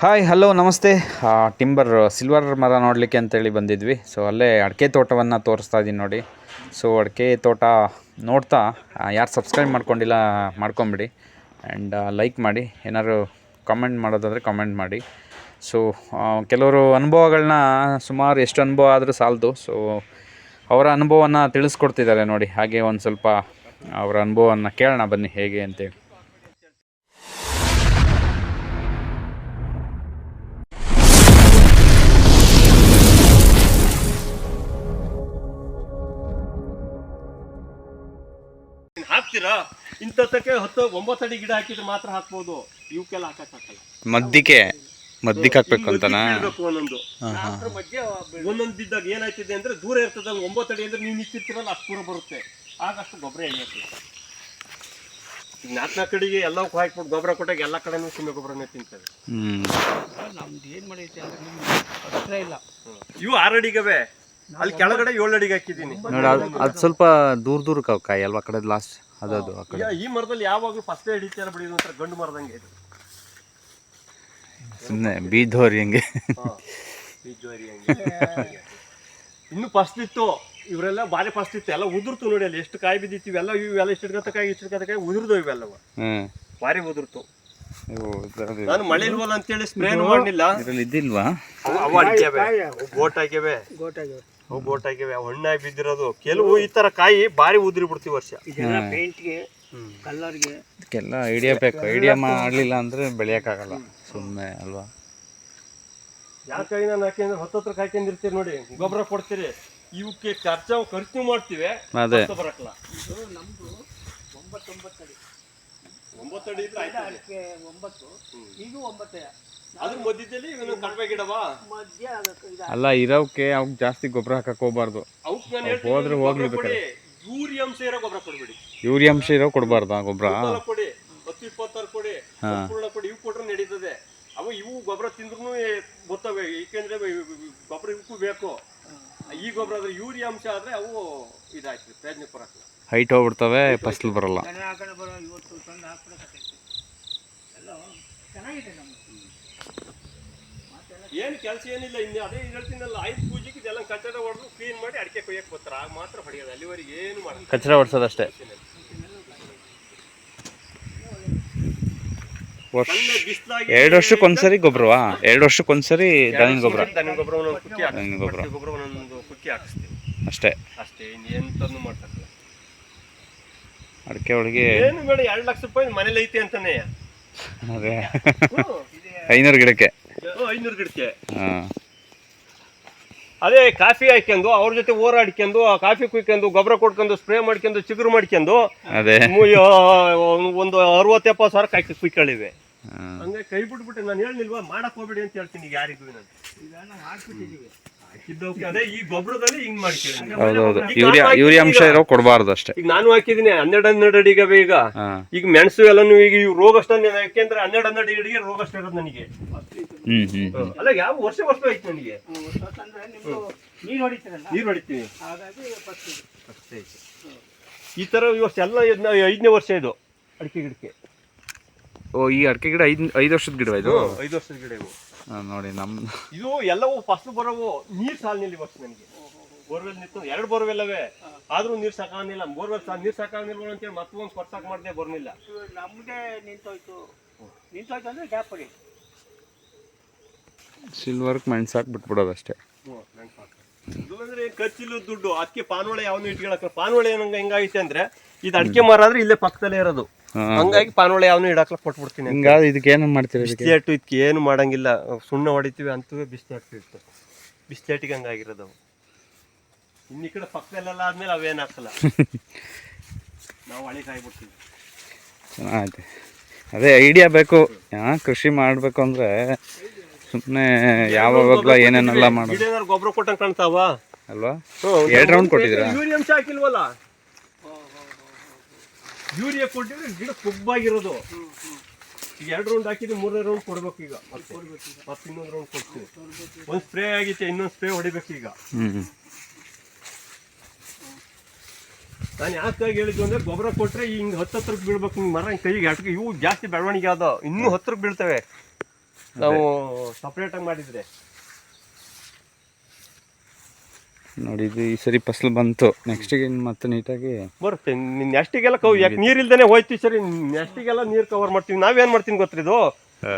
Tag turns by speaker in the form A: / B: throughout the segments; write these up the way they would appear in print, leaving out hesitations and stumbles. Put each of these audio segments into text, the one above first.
A: Hi hello ನಮಸ್ತೆ. Timber silver ಮರ ನೋಡಲಿಕ್ಕೆ ಅಂತೇಳಿ ಬಂದಿದ್ವಿ. ಸೊ ಅಲ್ಲೇ ಅಡಿಕೆ ತೋಟವನ್ನು ತೋರಿಸ್ತಾ ಇದ್ದೀನಿ ನೋಡಿ. ಸೊ ಅಡಿಕೆ ತೋಟ ನೋಡ್ತಾ ಯಾರು ಸಬ್ಸ್ಕ್ರೈಬ್ ಮಾಡ್ಕೊಂಡಿಲ್ಲ ಮಾಡ್ಕೊಂಬಿಡಿ ಆ್ಯಂಡ್ ಲೈಕ್ ಮಾಡಿ. ಏನಾದ್ರು ಕಾಮೆಂಟ್ ಮಾಡೋದಾದರೆ ಕಾಮೆಂಟ್ ಮಾಡಿ. ಸೊ ಕೆಲವರು ಅನುಭವಗಳನ್ನ ಸುಮಾರು ಎಷ್ಟು ಅನುಭವ ಆದರೂ ಸಾಲದು. ಸೊ ಅವರ ಅನುಭವವನ್ನು ತಿಳಿಸ್ಕೊಡ್ತಿದ್ದಾರೆ ನೋಡಿ. ಹಾಗೆ ಒಂದು ಸ್ವಲ್ಪ ಅವರ ಅನುಭವವನ್ನು ಕೇಳೋಣ ಬನ್ನಿ ಹೇಗೆ ಅಂತೇಳಿ.
B: ಹಾಕ್ತೀರಾ ಇಂಥಕ್ಕೆ 10-9 ಅಡಿ ಗಿಡ ಹಾಕಿದ್ರೆ ಮಾತ್ರ ಹಾಕ್ಬೋದು. ಇವಕ್ಕೆಲ್ಲ ಹಾಕಕ್ಕಾಗಲ್ಲ.
A: ಮದ್ದಿಗೆ ಹಾಕ್ಬೇಕು ಅಂತನಾ?
B: ಒಂದೊಂದು ಬಿದ್ದಾಗ ಏನಾಯ್ತಿದೆ ಅಂದ್ರೆ ದೂರ ಇರ್ತದ. 9 ಅಡಿ ಅಂದ್ರೆ ನೀವು ನಿಂತಿರ್ತೀರಲ್ಲ ಅಷ್ಟು ದೂರ ಬರುತ್ತೆ. ಆಗ ಅಷ್ಟು ಗೊಬ್ಬರ ಎಳೆಯುತ್ತೆ. 4 ಅಡಿಗೆ ಎಲ್ಲವಕ್ಕೂ ಹಾಕ್ಬಿಟ್ಟು ಗೊಬ್ಬರ ಕೊಟ್ಟಾಗ ಎಲ್ಲ ಕಡೆನೂ ಸುಮ್ಮನೆ ಗೊಬ್ಬರನೇ ತಿಂತದೆ.
C: ನಮ್ದು ಏನ್ ಮಾಡೈತೆ ಅಂದ್ರೆ ಇಲ್ಲ.
B: ಇವು 6 ಅಡಿಗವೆ. ಅಲ್ಲಿ ಕೆಳಗಡೆ 7 ಅಡಿಗೆ ಹಾಕಿದ್ದೀನಿ
A: ನೋಡಿ. ಅದು ಸ್ವಲ್ಪ ದೂರ ಕಾಯಿ ಅಲ್ವಾ ಆ ಕಡೆ ಲಾಸ್ಟ್ ಅದು ಆ ಕಡೆ.
B: ಈ ಮರದಲ್ಲಿ ಯಾವಾಗಲೂ ಫಸ್ಟ್ ಹಿಡಿತಾರ ಬಿಡಿ. ಒಂಥರ ಗಂಡು ಮರದಂಗೆ ಇದು.
A: ಸುಮ್ಮನೆ ಬೀದೋರಿ ಹಂಗೆ
B: ಇನ್ನು ಫಸ್ಟ್ ಇತ್ತು. ಇವರೆಲ್ಲ ಬಾರಿ ಫಸ್ಟ್ ಇತ್ತು. ಎಲ್ಲ ಉದುರ್ತು ನೋಡಿ. ಅಲ್ಲಿ ಎಷ್ಟು ಕಾಯಿ ಬಿದ್ದಿತ್ತು. ಇವೆಲ್ಲ ಇಷ್ಟು ಉದುರ್ದು ಇವೆಲ್ಲವ ಬಾರಿ ಉದುರ್ತು. ನಾನು ಮಳೆ ಇಲ್ವಲ್ಲ ಅಂತೇಳಿ ಸ್ಪ್ರೇನು ಮಾಡಲಿಲ್ಲ.
A: ಇದಿಲ್ವಾ
B: ಗೋಟ್ ಆಗ್ಯವೆ. ಗೋಟ್ ಆಗ್ಯವೆ. ಹಣ್ಣಾಗಿ ಬಿದ್ದಿರೋದು ಕೆಲವು ಈ ತರ ಕಾಯಿ ಬಾರಿ ಉದುರಿ ಬಿಡ್ತೀವಿ ವರ್ಷ.
C: ಪೇಂಟ್ಗೆ ಕಲರ್ಗೆ
A: ಇದಕ್ಕೆಲ್ಲ ಐಡಿಯಾ ಬೇಕು. ಐಡಿಯಾ ಮಾಡಲಿಲ್ಲ ಅಂದ್ರೆ ಬೆಳೆಯೋಕ್ಕಾಗಲ್ಲ ಸುಮ್ಮನೆ ಅಲ್ವಾ.
B: ಯಾಕಾಗಿ ನಾನು ಹಾಕಿದ್ರೆ 10 ಹಾಕೊಂಡಿರ್ತೀರಿ ನೋಡಿ. ಗೊಬ್ಬರ ಕೊಡ್ತೀರಿ. ಇವಕ್ಕೆ ಖರ್ಚು ಮಾಡ್ತೀವಿ.
A: ಅದೇ
B: ಬರಕಲ್ಲ.
C: ನಮ್ದು 9 ಅಡಿ
B: 9 ಅಡಿ ಇದ್ರೆ
C: ಅದಕ್ಕೆ 9 ಇದು 9
B: ಅದ್ರ ಮಧ್ಯದಲ್ಲಿ ಕಡಿಮೆ ಗಿಡವಾ
C: ಮಧ್ಯ
A: ಅಲ್ಲ ಇರೋಕೆ ಅವ್ಕೆ ಜಾಸ್ತಿ ಗೊಬ್ಬರ ಹಾಕಕ್ ಹೋಗ್ಬಾರ್ದು. ಹೋದ್ರೆ ಹೋಗ್ಲಿ ಬೇಕಾದ್ರೆ
B: ಯೂರಿಯಾ ಅಂಶ ಇರೋ ಗೊಬ್ಬರ ಕೊಡ್ಬೇಡಿ.
A: ಯೂರಿಯಾ ಅಂಶ ಇರೋ ಕೊಡಬಾರ್ದಾ ಗೊಬ್ಬರ?
B: ಕೊಡಿ 10-20 ಕೊಡಿ. ಸಂಪೂರ್ಣ ಕೊಡಿ. ಇವು ಕೊಟ್ರೆ ನಡೀತದೆ. ಇವು ಗೊಬ್ಬರ ತಿಂದ್ರು ಗೊತ್ತವೆ. ಏಕೆಂದ್ರೆ ಗೊಬ್ಬರ ಇವಕ್ಕೂ ಬೇಕು. ಈ ಗೊಬ್ಬರ ಆದ್ರೆ ಯೂರಿಯಾ ಅಂಶ ಆದ್ರೆ ಅವು ಇದಾಯ್ತು ಪ್ರಯೋಜನ ಬರಲ್ಲ.
A: ಹೈಟ್ ಹೋಗ್ಬಿಡ್ತವೆ, ಫಸಲು ಬರಲ್ಲ.
C: ಇವತ್ತು ತಂದು ಹಾಕ್ಬಿಡಕ್ಕೆ ಎಲ್ಲ ಚೆನ್ನಾಗಿದೆ. ನಮ್ದು
B: ಏನು ಕೆಲಸ ಏನಿಲ್ಲ. ಇನ್ನು ಅದೇ ಹೇಳ್ತೀನಲ್ಲ, 5 ಪೂಜೆಗೆ ಇದೆಲ್ಲ ಕಚ್ಚಡ ಹೊಡೆದು ಕ್ಲೀನ್ ಮಾಡಿ ಅಡಿಕೆ ಕೊಯ್ಯಕ್ಕೆ ಬರ್ತಾರೆ. ಆಗ ಮಾತ್ರ ಹೊಡೆಯೋದು. ಅಲ್ಲಿವರೆಗೆ ಏನು ಮಾಡಲ್ಲ.
A: ಕಚ್ಚಡ ಹೊಡ್ಸೋದಷ್ಟೇ. 2 ವರ್ಷಕ್ಕೊಂದ್ಸರಿ ಗೊಬ್ಬರವಾ? 2 ವರ್ಷಕ್ಕೊಂದ್ಸರಿ ದನಿನ ಗೊಬ್ಬರ
B: ಒಂದೊಂದು ಕುಕ್ಕಿ ಹಾಕಿಸ್ತೀವಿ
A: ಅಷ್ಟೇ.
B: ಇನ್ನೆಂತನ್ನು ಮಾಡ್ತಾರೆ.
A: ಅಡಿಕೆ ಒಳಗೆ
B: ಏನು ಬೇಡ. 2 ಲಕ್ಷ ರೂಪಾಯಿ ಮನೇಲಿ ಐತೆ ಅಂತಾನೆ.
A: ಅದೇ 500 ಗಿಡಕ್ಕೆ
B: 500 ಗಿಡಕ್ಕೆ. ಅದೇ ಕಾಫಿ ಹಾಕ್ಯಂದು ಅವ್ರ ಜೊತೆ ಓರಾಡ್ಕೊಂಡು ಕಾಫಿ ಕುಯ್ಕೊಂಡು ಗೊಬ್ಬರ ಕೊಡ್ಕೊಂಡು ಸ್ಪ್ರೇ ಮಾಡ್ಕೊಂಡು ಚಿಗುರು ಮಾಡ್ಕೊಂಡು
A: ಅದೇ
B: ಒಂದು 60-70 ಸಾವಿರ ಕಾಯಿ ಕುಯ್ಕೊಳ್ಳಿವೆ. ಹಂಗೆ ಕೈ ಬಿಟ್ಬಿಟ್ಟೆ. ನಾನು ಹೇಳಿಲ್ವಾ ಮಾಡಕ್ ಹೋಗ್ಬೇಡಿ ಅಂತ ಹೇಳ್ತೀನಿ ಯಾರಿಗೂ. ನಾನು
C: ಈಗ ನಾವು ಹಾಕ್ಬಿಟ್ಟಿದ್ದೀವಿ.
B: ಅದೇ ಈ ಗೊಬ್ಬರದಲ್ಲಿ ಹಿಂಗ್ ಮಾಡ್ತೀನಿ.
A: ಹೌದೌದು. ಯೂರಿಯಾ ಅಂಶ ಇರೋ ಕೊಡಬಾರ್ದು ಅಷ್ಟೇ.
B: ಈಗ ನಾನು ಹಾಕಿದೀನಿ 12 ಅಡಿಗವೆ. ಈಗ ಮೆಣಸು ಎಲ್ಲಾನು ಈಗ ರೋಗ ಅಷ್ಟ ಯಾಕೆಂದ್ರೆ 12 ಅಡಿಗೆ ರೋಗ ಅಷ್ಟ ಇರೋದು ನನಗೆ. ಅಲ್ಲ ಯಾವ ವರ್ಷ ಐತಿ ನನಗೆ.
C: ನೀರು ಹೊಡಿತೀರಲ್ಲ,
B: ನೀರು ಹೊಡಿತೀನಿ.
C: ಹಾಗಾಗಿ
B: ಈ ತರ ಈ ವರ್ಷ ಎಲ್ಲ 5ನೇ ವರ್ಷ ಇದು ಅಡಿಕೆ ಗಿಡಕ್ಕೆ.
A: ಓ, ಈ ಅಡಿಕೆ ಗಿಡ 5 ವರ್ಷದ ಗಿಡ ಇದು?
B: 5 ವರ್ಷದ ಗಿಡ ಇವು
A: ನೋಡಿ.
B: ಇದು ಎಲ್ಲವೂ ಫಸ್ಟ್ ಬರೋವು. ನೀರ್ ಸಾಲಿನಲ್ಲಿ ವರ್ಷ ನನಗೆ ಬೋರ್ವೆಲ್ ನಿಂತು 2 ಬೋರ್ವೆಲ್ಲವೇ. ಆದ್ರೂ ನೀರ್ ಸಾಕಾಗಿಲ್ಲ. ಬೋರ್ವೆಲ್ ನೀರ್ ಸಾಕಾಗಿಲ್ಲ ಅಂತೇಳಿ ಮತ್ತೊಂದು ಕೊರ್ಸಾಕ್ ಮಾಡ್ದೆ ಬರ್ಲಿಲ್ಲ.
C: ನಮ್ಗೆ ನಿಂತೋಯ್ತು ಅಂದ್ರೆ ಗ್ಯಾಪ್ ಹೊಡಿ.
A: ಸಿಲ್ವರ್ಕ್ ಮೆಣಸಾಕ್ ಬಿಟ್ಬಿಡೋದು ಅಷ್ಟೇ.
B: ಅಂದ್ರೆ ಖರ್ಚಿಲ್ಲ ದುಡ್ಡು. ಅದಕ್ಕೆ ಪಾನ್ವಳೆ ಯಾವನು ಇಟ್ಕೊಳಕ. ಪಾನ್ವಳೆ ಹೆಂಗಾಗೈತೆ ಅಂದ್ರೆ ಇದು ಅಡಿಕೆ ಮರ ಆದ್ರೆ ಇಲ್ಲೇ ಪಕ್ಕದಲ್ಲೇ ಇರೋದು. ಹಂಗಾಗಿ ಪಾನ್ವಳೆ ಯಾವನು ಇಡಾಕ್ಲಕ್ ಕೊಟ್ಬಿಡ್ತೀನಿ.
A: ಇದಕ್ಕೆ ಏನು ಮಾಡ್ತೀರಿ?
B: ಬಿಸ್ಲೇಟು ಇದಕ್ಕೆ ಏನು ಮಾಡಂಗಿಲ್ಲ. ಸುಣ್ಣ ಹೊಡಿತೀವಿ ಅಂತೂ ಬಿಸ್ಲೇಟ್ ಇರ್ತವೆ. ಬಿಸ್ಲೇಟಿಗೆ ಹಂಗಾಗಿರೋದು. ಇನ್ನು ಈ ಕಡೆ ಪಕ್ಕದಲ್ಲೆಲ್ಲ ಆದ್ಮೇಲೆ ಅವೇನು ಹಾಕಲ್ಲ. ನಾವು ಹಳೆ ಕಾಯಿ ಬಿಡ್ತೀವಿ.
A: ಚೆನ್ನಾಗೈತೆ. ಅದೇ ಐಡಿಯಾ ಬೇಕು. ಕೃಷಿ ಮಾಡ್ಬೇಕು ಅಂದ್ರೆ ಸುಮ್ಮನೆ ಯಾವಾಗಲ ಏನೇನೆಲ್ಲ ಮಾಡೋದು.
B: ಗೊಬ್ಬರ ಕೊಟ್ಟಂಗೆ ಕಾಣ್ತಾವ
A: ಅಲ್ವಾ? 2 ರೌಂಡ್ ಕೊಟ್ಟಿದ್ದೀರಾ?
B: ಯೂರಿಯಾ ಅಂಶ ಹಾಕಿಲ್ವಲ್ಲ. ಯೂರಿಯಾ ಕೊಟ್ಟಿದ್ರೆ ಗಿಡ ಕೊಬ್ಬಾಗಿರೋದು. ಈಗ 2 ರೌಂಡ್ ಹಾಕಿದ್ರೆ 3ನೇ ರೌಂಡ್ ಕೊಡ್ಬೇಕು. ಈಗ ಮತ್ತೆ ಇನ್ನೊಂದು ರೌಂಡ್ ಕೊಡ್ತೀವಿ. ಒಂದು ಸ್ಪ್ರೇ ಆಗಿತ್ತೆ, ಇನ್ನೊಂದು ಸ್ಪ್ರೇ ಹೊಡಿಬೇಕು. ಈಗ ನಾನು ಯಾಕಾಗಿ ಹೇಳಿದ್ದು ಅಂದ್ರೆ ಗೊಬ್ಬರ ಕೊಟ್ರೆ ಹಿಂಗ್ 10 ಬೀಳ್ಬೇಕು. ಹಿಂಗ್ ಮರ ಕೈಗೆ ಅಟ್ಕೆ ಇವು ಜಾಸ್ತಿ ಬೆಳವಣಿಗೆ ಆದ. ಇನ್ನೂ 10 ಬೀಳ್ತವೆ. ನಾವು ಸಪ್ರೇಟಾಗಿ ಮಾಡಿದರೆ
A: ನೋಡಿ ಇದು ಈ ಸರಿ ಫಸಲು ಬಂತು, ನೆಕ್ಸ್ಟಿಗೆ ಮತ್ತೆ ನೀಟಾಗಿ
B: ಬರುತ್ತೆ. ನೆಕ್ಸ್ಟಿಗೆಲ್ಲ ಯಾಕೆ ನೀರಿಲ್ದೇ ಹೋಯ್ತು ಸರಿ, ನೆಕ್ಸ್ಟಿಗೆಲ್ಲ ನೀರು ಕವರ್ ಮಾಡ್ತೀವಿ. ನಾವೇನು ಮಾಡ್ತೀನಿ ಗೊತ್ತ್ರಿ, ಇದು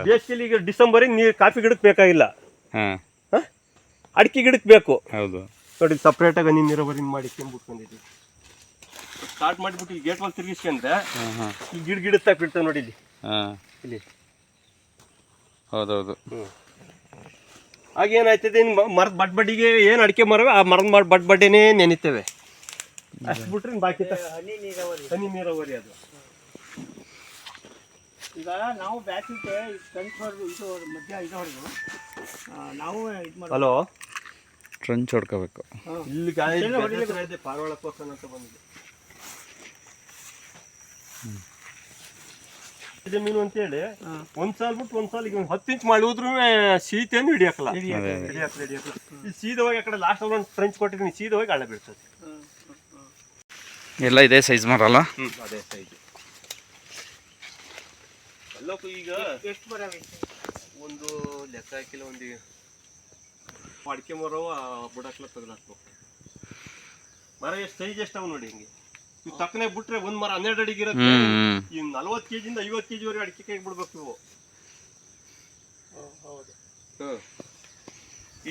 B: ಬೇಸಿಗೆಲಿ ಈಗ ಡಿಸೆಂಬರಿಗೆ ನೀರು ಕಾಫಿ ಗಿಡಕ್ಕೆ ಬೇಕಾಗಿಲ್ಲ,
A: ಹಾಂ
B: ಅಡಿಕೆ ಗಿಡಕ್ಕೆ ಬೇಕು.
A: ಹೌದು
B: ನೋಡಿ ಸಪ್ರೇಟಾಗಿ ಹನಿ ನೀರಾವರಿ ಮಾಡಿ ಕೆಂಬಿಟ್ಕೊಂಡಿದ್ದೀವಿ. ಸ್ಟಾರ್ಟ್ ಮಾಡಿಬಿಟ್ಟು ಈ ಗೇಟ್ ವಾಲ್ ತಿರುಗಿಸ್ಕೊಂಡ್ರೆ ಈ ಗಿಡ ತಾಕಿರ್ತವೆ ನೋಡಿ ಇಲ್ಲಿ.
A: ಹಾಂ
B: ಇಲ್ಲಿ
A: ಹೌದೌದು.
B: ಆಗೇನಾಯ್ತದೆ, ಇನ್ನು ಮರದ ಬಡ್ಬಡ್ಡಿಗೆ ಏನು ಅಡಿಕೆ ಮರವೇ ಆ ಮರದ ಬಡ್ಬಡ್ಡಿನೇ ನೆನಿತೇವೆ. ಅಷ್ಟು ಬಿಟ್ರೆ ಬಾಕಿ
C: ಹನಿ ನೀರಾವರಿ.
B: ಹನಿ ನೀರಾವರಿ ಅದು.
C: ಈಗ ನಾವು ಬ್ಯಾಸಿಗೆ ಟ್ರೆಂಚ್ವರೆಗೂ ಇದು ಮಧ್ಯ ಇದುವರೆಗೂ ನಾವು ಇದು ಮಾಡಿ.
B: ಹಲೋ,
A: ಟ್ರಂಚ್ ಹೊಡ್ಕೋಬೇಕು.
B: ಇಲ್ಲಿ ಪಾರವಾಳ ಪೋಸನ್ ಅಂತ ಬಂದಿದೆ ಇದೆ ಮೀನು ಅಂತೇಳಿ ಒಂದ್ಸಲ ಬಿಟ್ಟು ಒಂದ್ಸಲ ಈಗ 10 ಇಂಚ್ ಮಾಡಿ ಹೋದ್ರೂ ಶೀತೇನು ಹಿಡಿಯಕ್ಕಲ್ಲ. ಈ ಸೀದವಾಗಿ ಆ ಕಡೆ ಲಾಸ್ಟ್ ಒಂದು ಟ್ರೆಂಚ್ ಕೊಟ್ಟಿದ್ದೀನಿ, ಸೀದವಾಗಿ ಹಳ್ಳ ಬೀಳ್ತದೆ.
A: ಎಲ್ಲ ಇದೇ ಸೈಜ್ ಮರಲ್ಲ?
B: ಅದೇ ಸೈಜ್ ಎಲ್ಲಕ್ಕೂ. ಈಗ
C: ಎಷ್ಟು ಬರವೆ
B: ಒಂದು ಲೆಕ್ಕ ಹಾಕಿಲ್ಲ, ಒಂದು ಅಡಿಕೆ ಮರವು ಬುಡಕ್ಲ ತಗಲಾಕ್ಬೇಕು. ಮರ ಎಷ್ಟು ಸೈಜ್ ಎಷ್ಟಾವ ನೋಡಿ. ಹಿಂಗೆ ಇವು ತಕ್ಕನೆ ಬಿಟ್ರೆ ಒಂದ್ ಮರ 12 ಅಡಿಗೆ ಇರುತ್ತೆ. ಈ 40 ಕೆಜಿಯಿಂದ 50 ಕೆಜಿ ವರೆಗೆ ಅಡಿಕೆ ಕೈ ಬಿಡ್ಬೇಕು ಇವು.
C: ಹೌದು.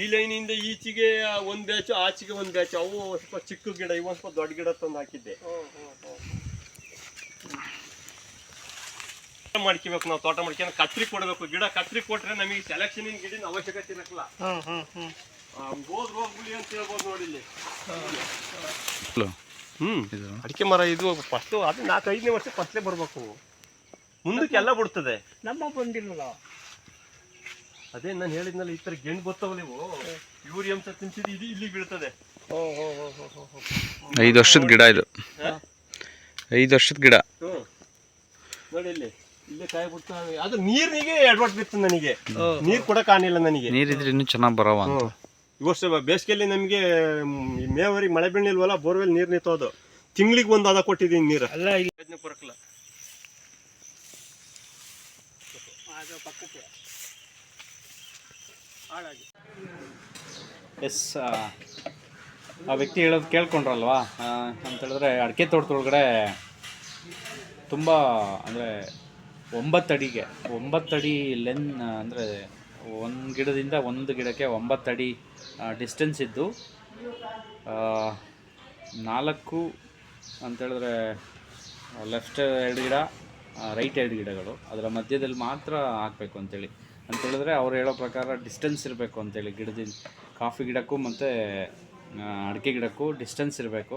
B: ಈ ಲೈನಿಂದ ಈಚೆಗೆ ಒಂದ್ ಬ್ಯಾಚ್, ಆಚೆಗೆ ಒಂದ್ ಬ್ಯಾಚ್. ಅವು ಸ್ವಲ್ಪ ಚಿಕ್ಕ ಗಿಡ, ಇವು ಸ್ವಲ್ಪ ದೊಡ್ಡ ಗಿಡ ತಂದು ಹಾಕಿದ್ದೆ. ಮಾಡ್ಕೋಬೇಕು ನಾವು, ತೋಟ ಮಾಡ್ಕೊಂಡು ಕತ್ರಿ ಕೊಡಬೇಕು. ಗಿಡ ಕತ್ರಿ ಕೊಟ್ರೆ ನಮಗೆ ಸೆಲೆಕ್ಷನ್ ಗಿಡಿನ ಅವಶ್ಯಕತೆ ಇರಲ್ಲ. ಹೋದ್ರು ಹೋಗ್ಲಿ ಅಂತ ಹೇಳ್ಬೋದು ನೋಡಿ ಇಲ್ಲಿ. ಅಡಿಕೆ ಮರ ಇದು ಫಸ್ಟ್ ಅದು 4-5ನೇ ವರ್ಷ ಫಸ್ಟ್ಲೇ ಬರ್ಬೇಕು, ಮುಂದಕ್ಕೆಲ್ಲ ಬಿಡ್ತದೆ.
C: ನಮ್ಮ ಬಂದಿಲ್ವಲ್ಲ,
B: ಅದೇ ನಾನು ಹೇಳಿದ್ನಲ್ಲ, ಈ ತರ ಗೆಣ್ ಗೊತ್ತವಲ್ಲ ಇವು, ಯೂರಿಯಾ ಅಂಶ ತಿನ್ಸಿದ್ದು ಇದು ಇಲ್ಲಿ ಬೀಳ್ತದೆ.
A: 5 ವರ್ಷದ ಗಿಡ ಇದು, 5 ವರ್ಷದ ಗಿಡ.
B: ನೋಡಿ ಇಲ್ಲಿ, ಇಲ್ಲೇ ಕಾಯಿ ಬಿಡ್ತಾವೆ. ಅದು ನೀರಿಗೆ ಅಡ್ವಾಟ್ ಬಿತ್ತು ನನಗೆ, ನೀರ್ ಕೊಡಕ್ ಆಗಿಲ್ಲ ನನಗೆ.
A: ನೀರಿದ್ರೆ ಇನ್ನೂ ಚೆನ್ನಾಗಿ ಬರವ ಅಂತ.
B: ಈ ವರ್ಷ ಬೇಸಿಗೆಯಲ್ಲಿ ನಮಗೆ ಮೇವರಿಗೆ ಮಳೆ ಬೀಳಿಲ್ವಲ್ಲ, ಬೋರ್ವೆಲ್ ನೀರು ನಿಂತೋದು. ತಿಂಗಳಿಗೆ ಒಂದು ಅದ ಕೊಟ್ಟಿದ್ದೀನಿ ನೀರು.
C: ಅಲ್ಲ
B: ಯೋಜನೆ ಬರಕಲ್ಲ.
C: ಪಕ್ಕಕ್ಕೆ
A: ಎಸ್, ಆ ವ್ಯಕ್ತಿ ಹೇಳೋದು ಕೇಳ್ಕೊಂಡ್ರಲ್ವಾ ಅಂತ ಹೇಳಿದ್ರೆ, ಅಡಿಕೆ ತೋಟದೊಳಗಡೆ ತುಂಬ ಅಂದರೆ 9 ಅಡಿಗೆ 9 ಅಡಿ ಅಂದರೆ ಒಂದು ಗಿಡದಿಂದ ಒಂದು ಗಿಡಕ್ಕೆ 9 ಅಡಿ ಡಿಸ್ಟೆನ್ಸ್ ಇದ್ದು, 4 ಅಂತೇಳಿದ್ರೆ ಲೆಫ್ಟ್ 2 ಗಿಡ, ರೈಟ್ 2 ಗಿಡಗಳು, ಅದರ ಮಧ್ಯದಲ್ಲಿ ಮಾತ್ರ ಹಾಕಬೇಕು ಅಂತೇಳಿದ್ರೆ ಅವ್ರು ಹೇಳೋ ಪ್ರಕಾರ ಡಿಸ್ಟೆನ್ಸ್ ಇರಬೇಕು ಅಂತೇಳಿ. ಗಿಡದಿಂದ ಕಾಫಿ ಗಿಡಕ್ಕೂ ಮತ್ತು ಅಡಿಕೆ ಗಿಡಕ್ಕೂ ಡಿಸ್ಟೆನ್ಸ್ ಇರಬೇಕು.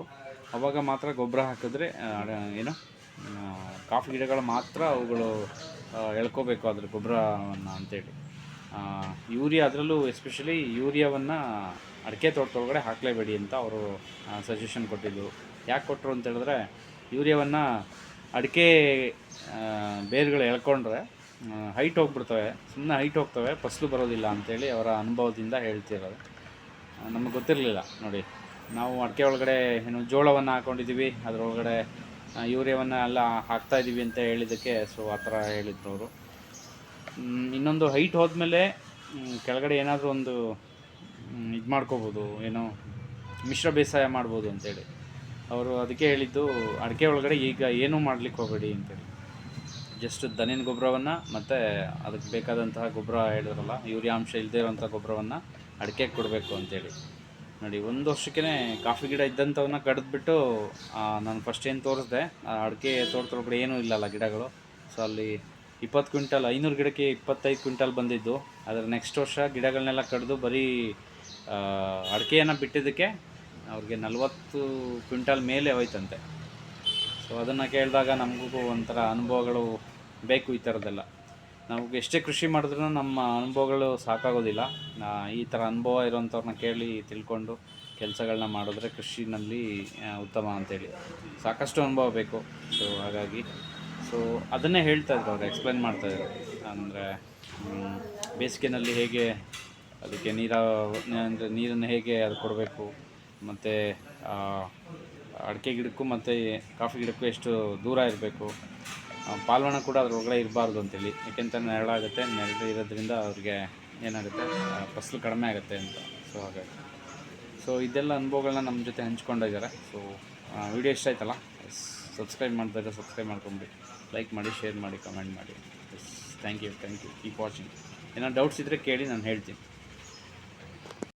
A: ಆವಾಗ ಮಾತ್ರ ಗೊಬ್ಬರ ಹಾಕಿದ್ರೆ ಏನು ಕಾಫಿ ಗಿಡಗಳು ಮಾತ್ರ ಅವುಗಳು ಎಳ್ಕೋಬೇಕು ಅದ್ರ ಗೊಬ್ಬರವನ್ನು ಅಂತೇಳಿ. ಯೂರಿಯಾ, ಅದರಲ್ಲೂ ಎಸ್ಪೆಷಲಿ ಯೂರಿಯಾವನ್ನು ಅಡಿಕೆ ತೋಟದೊಳಗಡೆ ಹಾಕಲೇಬೇಡಿ ಅಂತ ಅವರು ಸಜೆಷನ್ ಕೊಟ್ಟಿದ್ದು. ಯಾಕೆ ಕೊಟ್ಟರು ಅಂತೇಳಿದ್ರೆ, ಯೂರಿಯಾವನ್ನು ಅಡಿಕೆ ಬೇರುಗಳು ಎಳ್ಕೊಂಡ್ರೆ ಹೈಟ್ ಹೋಗ್ಬಿಡ್ತವೆ, ಸುಮ್ಮನೆ ಹೈಟ್ ಹೋಗ್ತವೆ, ಫಸಲು ಬರೋದಿಲ್ಲ ಅಂಥೇಳಿ ಅವರ ಅನುಭವದಿಂದ ಹೇಳ್ತಿರೋದು. ನಮಗೆ ಗೊತ್ತಿರಲಿಲ್ಲ ನೋಡಿ. ನಾವು ಅಡಿಕೆ ಒಳಗಡೆ ಏನು ಜೋಳವನ್ನು ಹಾಕ್ಕೊಂಡಿದ್ದೀವಿ, ಅದರೊಳಗಡೆ ಯೂರಿಯಾವನ್ನು ಎಲ್ಲ ಹಾಕ್ತಾಯಿದ್ದೀವಿ ಅಂತ ಹೇಳಿದ್ದಕ್ಕೆ ಸೊ ಆ ಥರ ಹೇಳಿದ್ರು ಅವರು. ಇನ್ನೊಂದು ಹೈಟ್ ಹೋದ್ಮೇಲೆ ಕೆಳಗಡೆ ಏನಾದರೂ ಒಂದು ಇದು ಮಾಡ್ಕೋಬೋದು, ಏನೋ ಮಿಶ್ರ ಬೇಸಾಯ ಮಾಡ್ಬೋದು ಅಂತೇಳಿ ಅವರು ಅದಕ್ಕೆ ಹೇಳಿದ್ದು. ಅಡಿಕೆ ಒಳಗಡೆ ಈಗ ಏನೂ ಮಾಡಲಿಕ್ಕೆ ಹೋಗಬೇಡಿ ಅಂತೇಳಿ, ಜಸ್ಟ್ ದನಿನ ಗೊಬ್ಬರವನ್ನು ಮತ್ತು ಅದಕ್ಕೆ ಬೇಕಾದಂತಹ ಗೊಬ್ಬರ ಹೇಳಿದ್ರಲ್ಲ, ಯೂರಿಯಾ ಅಂಶ ಇಲ್ಲದೇ ಇರೋಂಥ ಗೊಬ್ಬರವನ್ನು ಅಡಿಕೆಗೆ ಕೊಡಬೇಕು ಅಂತೇಳಿ. ನೋಡಿ, 1 ವರ್ಷಕ್ಕೇ ಕಾಫಿ ಗಿಡ ಇದ್ದಂಥವನ್ನ ಕಡಿದ್ಬಿಟ್ಟು ನಾನು ಫಸ್ಟ್ ಏನು ತೋರಿಸ್ದೆ, ಅಡಿಕೆ ತೋಟದೊಳಗಡೆ ಏನೂ ಇಲ್ಲಲ್ಲ ಗಿಡಗಳು. ಸೊ ಅಲ್ಲಿ 20 ಕ್ವಿಂಟಲ್, 500 ಗಿಡಕ್ಕೆ 25 ಕ್ವಿಂಟಲ್ ಬಂದಿದ್ದು. ಅದರ ನೆಕ್ಸ್ಟ್ ವರ್ಷ ಗಿಡಗಳನ್ನೆಲ್ಲ ಕಡಿದು ಬರೀ ಅಡಿಕೆಯನ್ನು ಬಿಟ್ಟಿದ್ದಕ್ಕೆ ಅವ್ರಿಗೆ 40 ಕ್ವಿಂಟಲ್ ಮೇಲೆ ಹೋಯ್ತಂತೆ. ಸೊ ಅದನ್ನು ಕೇಳಿದಾಗ ನಮಗೂ ಒಂಥರ ಅನುಭವಗಳು ಬೇಕು ಈ ಥರದ್ದೆಲ್ಲ. ನಾವು ಎಷ್ಟೇ ಕೃಷಿ ಮಾಡಿದ್ರೂ ನಮ್ಮ ಅನುಭವಗಳು ಸಾಕಾಗೋದಿಲ್ಲ. ಈ ಥರ ಅನುಭವ ಇರೋಂಥವ್ರನ್ನ ಕೇಳಿ ತಿಳ್ಕೊಂಡು ಕೆಲಸಗಳನ್ನ ಮಾಡಿದ್ರೆ ಕೃಷಿನಲ್ಲಿ ಉತ್ತಮ ಅಂತೇಳಿ. ಸಾಕಷ್ಟು ಅನುಭವ ಬೇಕು. ಸೊ ಹಾಗಾಗಿ ಅದನ್ನೇ ಹೇಳ್ತಾಯಿದ್ರು ಅವ್ರು, ಎಕ್ಸ್ಪ್ಲೇನ್ ಮಾಡ್ತಾಯಿದ್ರು. ಅಂದರೆ ಬೇಸಿಗೆನಲ್ಲಿ ಹೇಗೆ ಅದಕ್ಕೆ ನೀರನ್ನು ಹೇಗೆ ಅದು ಕೊಡಬೇಕು, ಮತ್ತು ಅಡಿಕೆ ಗಿಡಕ್ಕೂ ಮತ್ತು ಕಾಫಿ ಗಿಡಕ್ಕೂ ಎಷ್ಟು ದೂರ ಇರಬೇಕು, ಪಾಲ್ವಣ ಕೂಡ ಅದ್ರ ಒಳಗಡೆ ಇರಬಾರ್ದು ಅಂತೇಳಿ, ಯಾಕೆಂತ ನೆರಳಾಗುತ್ತೆ, ನೆರಳು ಇರೋದ್ರಿಂದ ಅವ್ರಿಗೆ ಏನಾಗುತ್ತೆ ಫಸಲು ಕಡಿಮೆ ಆಗುತ್ತೆ ಅಂತ. ಸೊ ಹಾಗಾಗಿ ಸೊ ಇದೆಲ್ಲ ಅನುಭವಗಳನ್ನ ನಮ್ಮ ಜೊತೆ ಹಂಚ್ಕೊಂಡಿದ್ದಾರೆ. ಸೊ ವಿಡಿಯೋ ಇಷ್ಟ ಆಯ್ತಲ್ಲ, ಸಬ್ಸ್ಕ್ರೈಬ್ ಮಾಡ್ತಾಯಿದ್ರೆ ಸಬ್ಸ್ಕ್ರೈಬ್ ಮಾಡ್ಕೊಂಬಿಡಿ, ಲೈಕ್ ಮಾಡಿ, ಶೇರ್ ಮಾಡಿ, ಕಮೆಂಟ್ ಮಾಡಿ. Thank you keep watching. ಏನೋ ಡೌಟ್ಸ್ ಇದ್ದರೆ ಕೇಳಿ, ನಾನು ಹೇಳ್ತೀನಿ.